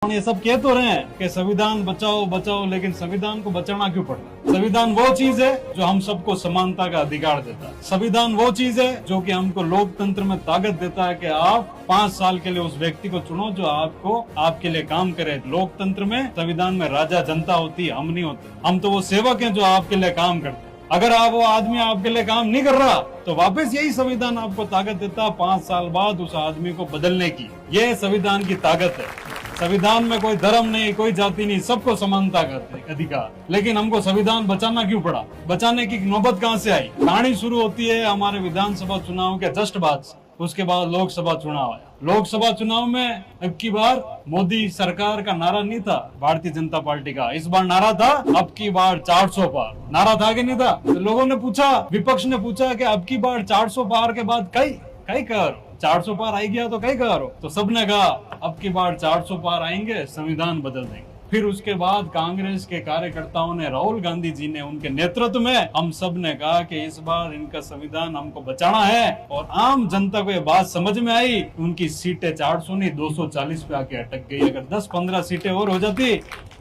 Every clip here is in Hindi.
ये सब कह तो रहे हैं कि संविधान बचाओ बचाओ, लेकिन संविधान को बचाना क्यों पड़ रहा है? संविधान वो चीज है जो हम सबको समानता का अधिकार देता है। संविधान वो चीज है जो कि हमको लोकतंत्र में ताकत देता है कि आप 5 साल के लिए उस व्यक्ति को चुनो जो आपको आपके लिए काम करे। लोकतंत्र में, संविधान में राजा जनता होती है, हम नहीं होते। हम तो वो सेवक हैं जो आपके लिए काम करते हैं। अगर आप वो आदमी आपके लिए काम नहीं कर रहा तो वापस यही संविधान आपको ताकत देता है 5 साल बाद उस आदमी को बदलने की। ये संविधान की ताकत है। संविधान में कोई धर्म नहीं, कोई जाति नहीं, सबको समानता का अधिकार। लेकिन हमको संविधान बचाना क्यों पड़ा? बचाने की नौबत कहां से आई? कहानी शुरू होती है हमारे विधानसभा चुनाव के जस्ट बाद से। उसके बाद लोकसभा चुनाव आया। लोकसभा चुनाव में अब की बार मोदी सरकार का नारा नहीं था भारतीय जनता पार्टी का, इस बार नारा था अब की बार 400 पार। नारा था कि नहीं था? तो लोगों ने पूछा, विपक्ष ने पूछा कि अब की बार 400 पार के बाद कई कर 400 पार आई गया तो कई करो? तो सबने कहा अब की बार 400 पार आएंगे, संविधान बदल देंगे। फिर उसके बाद कांग्रेस के कार्यकर्ताओं ने, राहुल गांधी जी ने, उनके नेतृत्व में हम सब ने कहा कि इस बार इनका संविधान हमको बचाना है। और आम जनता को ये बात समझ में आई। उनकी सीटें 400 नहीं 240 पे आके अटक गई। अगर 10-15 सीटें और हो जाती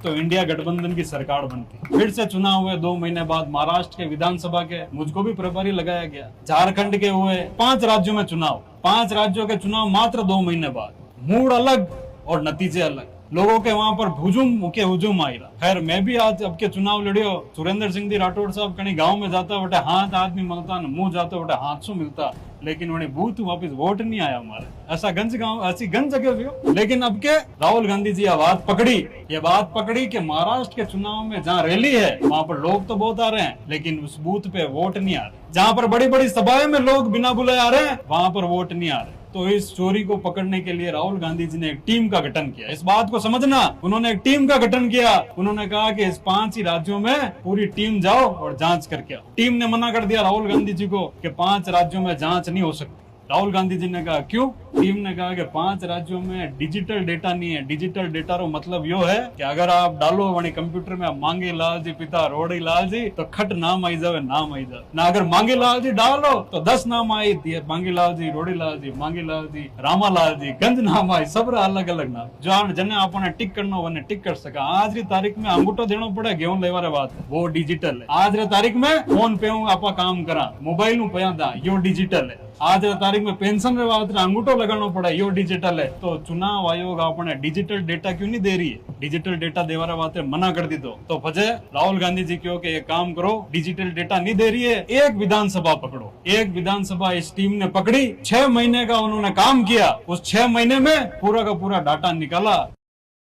तो इंडिया गठबंधन की सरकार बनती। फिर से चुनाव हुए 2 महीने बाद। महाराष्ट्र के विधानसभा के मुझको भी प्रभारी लगाया गया। झारखंड के हुए 5 राज्यों में चुनाव। 5 राज्यों के चुनाव मात्र 2 महीने बाद। मूड अलग और नतीजे अलग। लोगों के वहां पर हुजूम आई रहा। खैर मैं भी आज अब के चुनाव लड़ियो। सुरेंद्र सिंह दी राठौड़ साहब कहीं गांव में जाता बटे हाथ आदमी मिलता, मुंह जाता बटे हाथ सु मिलता, लेकिन उन्हें बूथ वापिस वोट नहीं आया हमारे। ऐसा गंज गांव, ऐसी गंज जगह भी। लेकिन अब के राहुल गांधी जी बात पकड़ी, ये बात पकड़ी कि महाराष्ट्र के चुनाव में जहाँ रैली है वहां पर लोग तो बहुत आ रहे हैं, लेकिन उस बूथ पे वोट नहीं आ रहे। जहाँ पर बड़ी बड़ी सभाएं में लोग बिना बुलाए आ रहे हैं, वहां पर वोट नहीं आ रहे। तो इस चोरी को पकड़ने के लिए राहुल गांधी जी ने एक टीम का गठन किया। इस बात को समझना, उन्होंने एक टीम का गठन किया। उन्होंने कहा कि इस 5 ही राज्यों में पूरी टीम जाओ और जांच करके आओ। टीम ने मना कर दिया राहुल गांधी जी को कि 5 राज्यों में जांच नहीं हो सकती। राहुल गांधी जी ने कहा क्यों? टीम ने कहा कि 5 राज्यों में डिजिटल डेटा नहीं है। डिजिटल डेटा रो मतलब यो है कि अगर आप डालो वही कंप्यूटर में मांगे लाल जी पिता रोड़ी लाल जी तो खट नाम आई जावे, नाम आई जावे ना। अगर मांगे लाल जी डालो तो 10 नाम आई दिए, मांगे लाल जी, रोड़ी लाल जी, मांगे लाल जी, रामा लाल जी, गंज नाम आई, सब अलग अलग नाम। जो जने आपने टिक करना वने टिक कर सका। आज री तारीख में अंगूठो देना पड़े गेहूं लेवा रे बात, वो डिजिटल है। आज री तारीख में फोन पे आपा काम करा, मोबाइल नु पया दा, यो डिजिटल है। आज तारीख में पेंशन रे बात अंगूठो लगाना पड़े, यो डिजिटल है। तो चुनाव आयोग आपने डिजिटल डेटा क्यों नहीं दे रही है? डिजिटल डेटा देवारा बात मना कर दी। तो वजह राहुल गांधी जी क्यों कि ये काम करो, डिजिटल डेटा नहीं दे रही है, एक विधानसभा पकड़ो। एक विधानसभा इस टीम ने पकड़ी। 6 महीने का उन्होंने काम किया। उस 6 महीने में पूरा का पूरा डाटा निकाला।